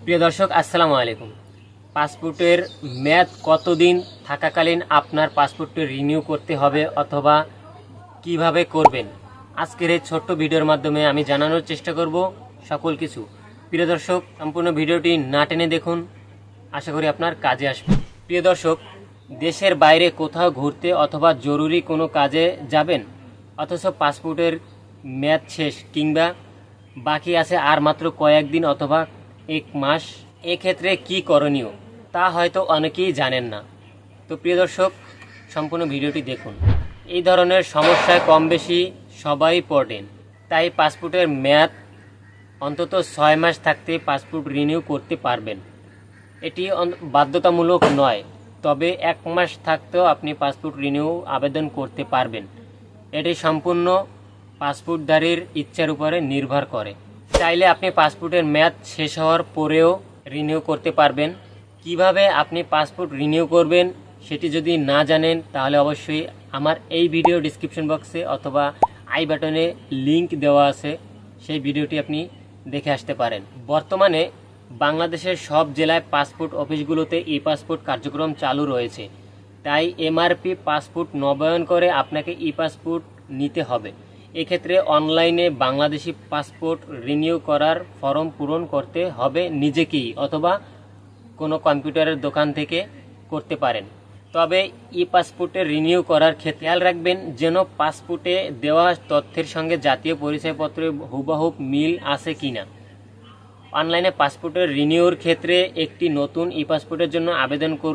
প্রিয় দর্শক আসসালামু আলাইকুম। পাসপোর্টের মেয়াদ কতদিন থাকাকালীন আপনার পাসপোর্টটি রিনিউ করতে হবে অথবা কিভাবে করবেন, আজকের এই ছোট্ট ভিডিওর মাধ্যমে আমি জানানোর চেষ্টা করব সকল কিছু। প্রিয় দর্শক, সম্পূর্ণ ভিডিওটি না টেনে দেখুন, আশা করি আপনার কাজে আসবে। প্রিয় দর্শক, দেশের বাইরে কোথাও ঘুরতে অথবা জরুরি কোনো কাজে যাবেন, অথচ পাসপোর্টের মেয়াদ শেষ কিংবা বাকি আছে আর মাত্র কয়েকদিন অথবা এক মাস, এক্ষেত্রে কি করণীয় তা হয়তো অনেকেই জানেন না। তো প্রিয় দর্শক, সম্পূর্ণ ভিডিওটি দেখুন। এই ধরনের সমস্যায় কম বেশি সবাই পড়েন, তাই পাসপোর্টের মেয়াদ অন্তত 6 মাস থাকতে পাসপোর্ট রিনিউ করতে পারবেন। এটি বাধ্যতামূলক নয়, তবে 1 মাস থাকতেও আপনি পাসপোর্ট রিনিউ আবেদন করতে পারবেন। এটি সম্পূর্ণ পাসপোর্টধারীর ইচ্ছার উপরে নির্ভর করে। চাইলে আপনি পাসপোর্টের মেয়াদ শেষ হওয়ার পরেও রিনিউ করতে পারবেন। কিভাবে আপনি পাসপোর্ট রিনিউ করবেন সেটি যদি না জানেন, তাহলে অবশ্যই আমার এই ভিডিও ডিসক্রিপশন বক্সে অথবা আই বাটনে লিংক দেওয়া আছে, সেই ভিডিওটি আপনি দেখে আসতে পারেন। বর্তমানে বাংলাদেশের সব জেলায় পাসপোর্ট অফিসগুলোতে ই পাসপোর্ট কার্যক্রম চালু রয়েছে, তাই এমআরপি পাসপোর্ট নবায়ন করে আপনাকে ই পাসপোর্ট নিতে হবে। এক্ষেত্রে অনলাইনে বাংলাদেশি পাসপোর্ট রিনিউ করার ফর্ম পূরণ করতে হবে নিজেকেই, অথবা কোনো কম্পিউটারের দোকান থেকে করতে পারেন। তবে ই পাসপোর্টে রিনিউ করার ক্ষেত্রে খেয়াল রাখবেন যেন পাসপোর্টে দেওয়া তথ্যের সঙ্গে জাতীয় পরিচয়পত্রে হুবহু মিল আছে কিনা। অনলাইনে পাসপোর্টের রিনিউর ক্ষেত্রে একটি নতুন ই পাসপোর্টের জন্য আবেদন করুন।